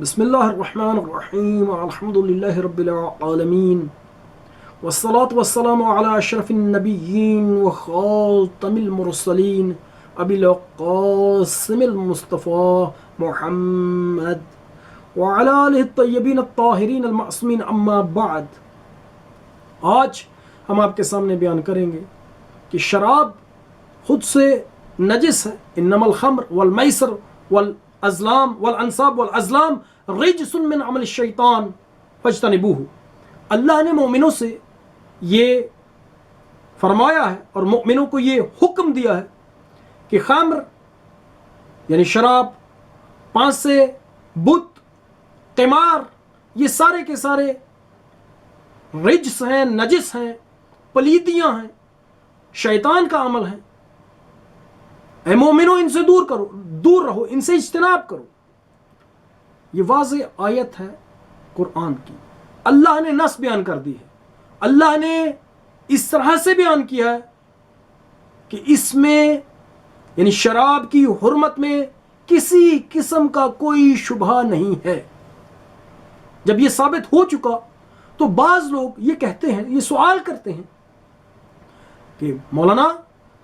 بسم الله الرحمن الرحيم الحمد لله رب العالمين والصلاة والسلام على أشرف النبيين وخاتم المرسلين أبي القاسم المصطفى محمد وعلى آله الطيبين الطاهرين المعصومين أما بعد. آج ہم آپ کے سامنے بیان کریں گے کہ شراب خود سے نجس ہے. انما الخمر والمیسر والازلام والانصاب والازلام رجس من عمل الشیطان فاجتنبوه. اللہ نے مومنوں سے یہ فرمایا ہے اور مومنوں کو یہ حکم دیا ہے کہ خمر یعنی شراب، پانسے، بت، قمار، یہ سارے کے سارے رجس ہیں، نجس ہیں، پلیدیاں ہیں، شیطان کا عمل ہے. اے مومنو ان سے دور رہو، ان سے اجتناب کرو. یہ واضح آیت ہے قرآن کی. اللہ نے نص بیان کر دی ہے. اللہ نے اس طرح سے بیان کیا ہے کہ اس میں یعنی شراب کی حرمت میں کسی قسم کا کوئی شبہ نہیں ہے. جب یہ ثابت ہو چکا تو بعض لوگ یہ کہتے ہیں، یہ سوال کرتے ہیں کہ مولانا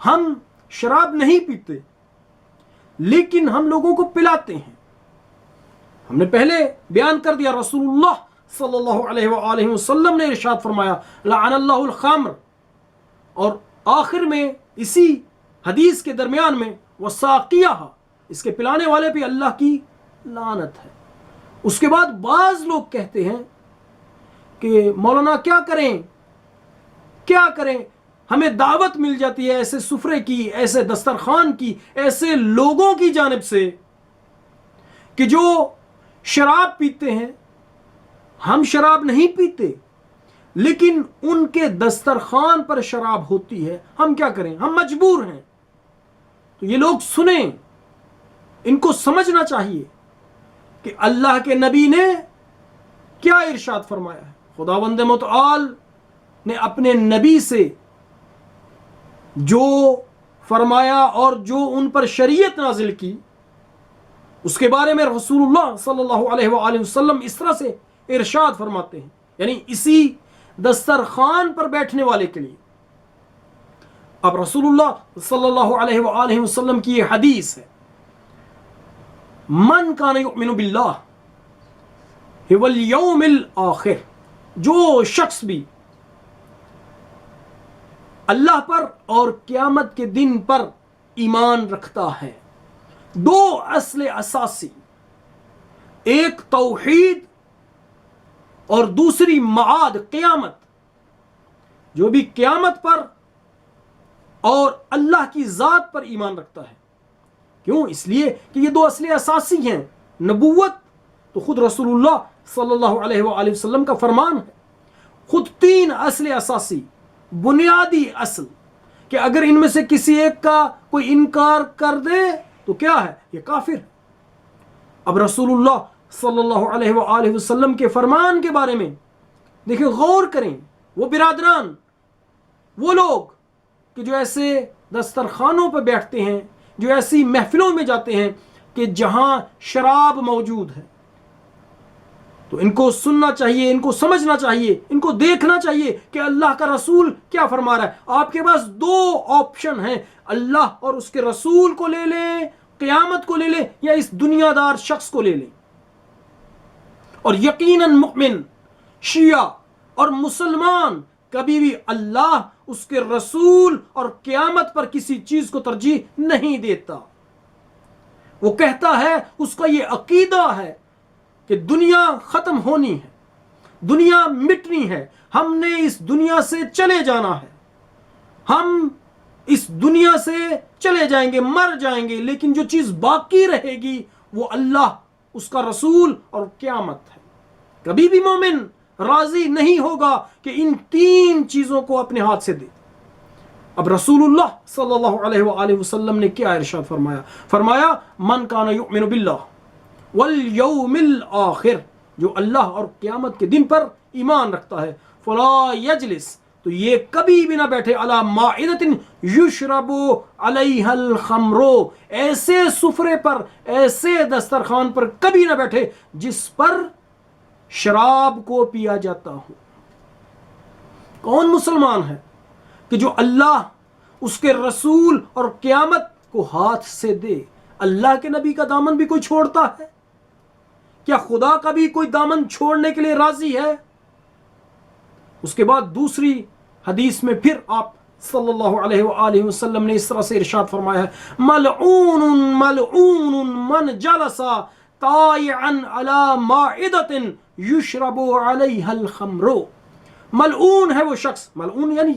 ہم شراب نہیں پیتے لیکن ہم لوگوں کو پلاتے ہیں. ہم نے پہلے بیان کر دیا، رسول اللہ صلی اللہ علیہ وآلہ وسلم نے ارشاد فرمایا لعن اللہ الخمر، اور آخر میں اسی حدیث کے درمیان میں وساقیہ، اس کے پلانے والے پہ اللہ کی لعنت ہے. اس کے بعد بعض لوگ کہتے ہیں کہ مولانا کیا کریں، ہمیں دعوت مل جاتی ہے ایسے سفرے کی، ایسے دسترخوان کی، ایسے لوگوں کی جانب سے کہ جو شراب پیتے ہیں. ہم شراب نہیں پیتے لیکن ان کے دسترخوان پر شراب ہوتی ہے، ہم کیا کریں، ہم مجبور ہیں. تو یہ لوگ سنیں، ان کو سمجھنا چاہیے کہ اللہ کے نبی نے کیا ارشاد فرمایا ہے. خداوند متعال نے اپنے نبی سے جو فرمایا اور جو ان پر شریعت نازل کی اس کے بارے میں رسول اللہ صلی اللہ علیہ وآلہ وسلم اس طرح سے ارشاد فرماتے ہیں، یعنی اسی دسترخوان پر بیٹھنے والے کے لیے. اب رسول اللہ صلی اللہ علیہ وآلہ وسلم کی یہ حدیث ہے، من کان یؤمن باللہ والیوم الآخر، جو شخص بھی اللہ پر اور قیامت کے دن پر ایمان رکھتا ہے. دو اصل اساسی، ایک توحید اور دوسری معاد قیامت. جو بھی قیامت پر اور اللہ کی ذات پر ایمان رکھتا ہے. کیوں؟ اس لیے کہ یہ دو اصل اساسی ہیں. نبوت تو خود رسول اللہ صلی اللہ علیہ وآلہ وسلم کا فرمان ہے. خود تین اصل اساسی، بنیادی اصل، کہ اگر ان میں سے کسی ایک کا کوئی انکار کر دے تو کیا ہے، یہ کافر. اب رسول اللہ صلی اللہ علیہ وآلہ وسلم کے فرمان کے بارے میں دیکھیں، غور کریں. وہ برادران، وہ لوگ کہ جو ایسے دسترخوانوں پہ بیٹھتے ہیں، جو ایسی محفلوں میں جاتے ہیں کہ جہاں شراب موجود ہے، تو ان کو سننا چاہیے، ان کو سمجھنا چاہیے، ان کو دیکھنا چاہیے کہ اللہ کا رسول کیا فرما رہا ہے. آپ کے پاس دو آپشن ہیں، اللہ اور اس کے رسول کو لے لیں، قیامت کو لے لیں، یا اس دنیا دار شخص کو لے لیں. اور یقیناً مؤمن، شیعہ اور مسلمان کبھی بھی اللہ، اس کے رسول اور قیامت پر کسی چیز کو ترجیح نہیں دیتا. وہ کہتا ہے، اس کا یہ عقیدہ ہے کہ دنیا ختم ہونی ہے، دنیا مٹنی ہے، ہم نے اس دنیا سے چلے جانا ہے، ہم اس دنیا سے چلے جائیں گے، مر جائیں گے، لیکن جو چیز باقی رہے گی وہ اللہ، اس کا رسول اور قیامت ہے. کبھی بھی مومن راضی نہیں ہوگا کہ ان تین چیزوں کو اپنے ہاتھ سے دے. اب رسول اللہ صلی اللہ علیہ وآلہ وسلم نے کیا ارشاد فرمایا من کان یؤمن باللہ والیوم الآخر، جو اللہ اور قیامت کے دن پر ایمان رکھتا ہے، فلا یجلس، تو یہ کبھی بھی نہ بیٹھے علی مائدۃ یشرب علیہا الخمر، ایسے سفرے پر، ایسے دسترخوان پر کبھی نہ بیٹھے جس پر شراب کو پیا جاتا ہو۔ کون مسلمان ہے کہ جو اللہ، اس کے رسول اور قیامت کو ہاتھ سے دے؟ اللہ کے نبی کا دامن بھی کوئی چھوڑتا ہے؟ کیا خدا کا بھی کوئی دامن چھوڑنے کے لیے راضی ہے؟ اس کے بعد دوسری حدیث میں پھر آپ صلی اللہ علیہ وآلہ وسلم نے اس طرح سے ارشاد فرمایا ہے، ملعون ملعون من جلس طائعا علی مائدۃ یشرب علیہا الخمر۔ ملعون ہے وہ شخص، ملعون یعنی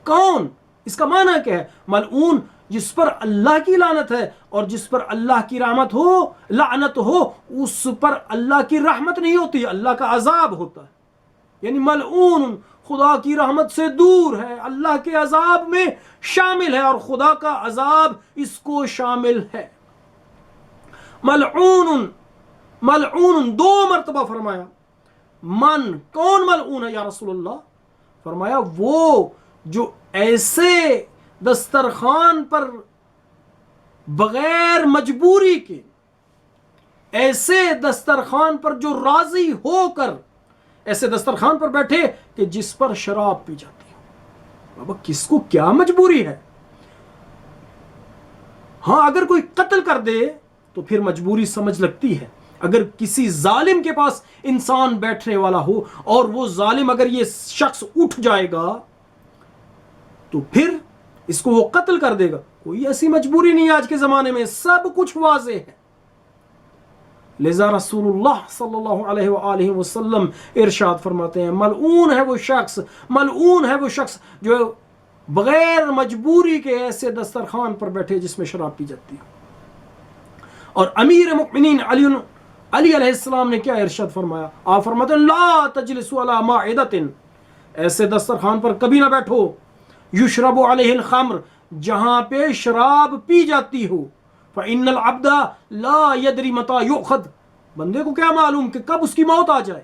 کون؟ اس کا معنی کیا ہے؟ ملعون جس پر اللہ کی لعنت ہے، اور جس پر اللہ کی رحمت ہو، لعنت ہو، اس پر اللہ کی رحمت نہیں ہوتی، اللہ کا عذاب ہوتا ہے۔ یعنی ملعون خدا کی رحمت سے دور ہے، اللہ کے عذاب میں شامل ہے، اور خدا کا عذاب اس کو شامل ہے۔ ملعون ملعون دو مرتبہ فرمایا۔ من، کون ملعون ہے یا رسول اللہ؟ فرمایا وہ جو ایسے دسترخوان پر بغیر مجبوری کے، ایسے دسترخوان پر جو راضی ہو کر ایسے دسترخوان پر بیٹھے کہ جس پر شراب پی جاتی ہو۔ بابا کس کو کیا مجبوری ہے؟ ہاں اگر کوئی قتل کر دے تو پھر مجبوری سمجھ لگتی ہے، اگر کسی ظالم کے پاس انسان بیٹھنے والا ہو اور وہ ظالم اگر یہ شخص اٹھ جائے گا تو پھر اس کو وہ قتل کر دے گا، کوئی ایسی مجبوری نہیں آج کے زمانے میں، سب کچھ واضح ہے۔ لذا رسول اللہ صلی اللہ علیہ وآلہ وسلم ارشاد فرماتے ہیں، ملعون ہے وہ شخص، ملعون ہے وہ شخص جو بغیر مجبوری کے ایسے دسترخوان پر بیٹھے جس میں شراب پی جاتی ہے۔ اور امیر مؤمنین علی علیہ السلام نے کیا ارشاد فرمایا؟ آپ فرماتے ہیں لا تجلسوا علی مائدۃ، ایسے دسترخوان پر کبھی نہ بیٹھو، یشرب علیہ الخمر، جہاں پہ شراب پی جاتی ہو، فإن العبد لا يدري متى يؤخذ، بندے کو کیا معلوم کہ کب اس کی موت آ جائے۔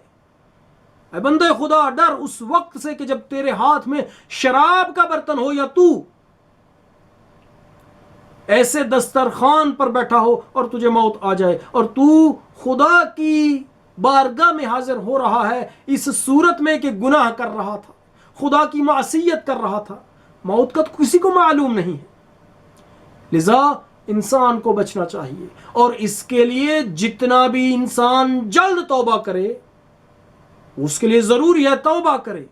اے بندے خدا ڈر اس وقت سے کہ جب تیرے ہاتھ میں شراب کا برتن ہو یا تو ایسے دسترخوان پر بیٹھا ہو اور تجھے موت آ جائے، اور تو خدا کی بارگاہ میں حاضر ہو رہا ہے اس صورت میں کہ گناہ کر رہا تھا، خدا کی معصیت کر رہا تھا۔ موت کا تو کسی کو معلوم نہیں ہے، لذا انسان کو بچنا چاہیے، اور اس کے لیے جتنا بھی انسان جلد توبہ کرے اس کے لیے ضروری ہے توبہ کرے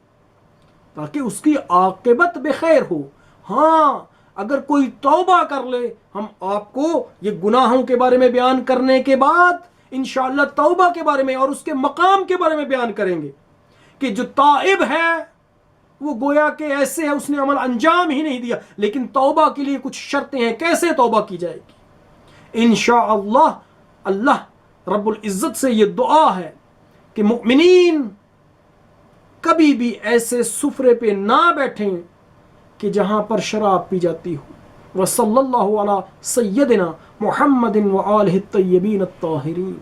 تاکہ اس کی عاقبت بخیر ہو۔ ہاں اگر کوئی توبہ کر لے، ہم آپ کو یہ گناہوں کے بارے میں بیان کرنے کے بعد انشاءاللہ توبہ کے بارے میں اور اس کے مقام کے بارے میں بیان کریں گے کہ جو تائب ہے وہ گویا کہ ایسے ہے اس نے عمل انجام ہی نہیں دیا، لیکن توبہ کے لیے کچھ شرطیں ہیں، کیسے توبہ کی جائے گی۔ انشاءاللہ اللہ رب العزت سے یہ دعا ہے کہ مؤمنین کبھی بھی ایسے سفرے پہ نہ بیٹھیں کہ جہاں پر شراب پی جاتی ہو۔ وصلی اللہ علی سیدنا محمد وآلہ الطیبین الطاہرین۔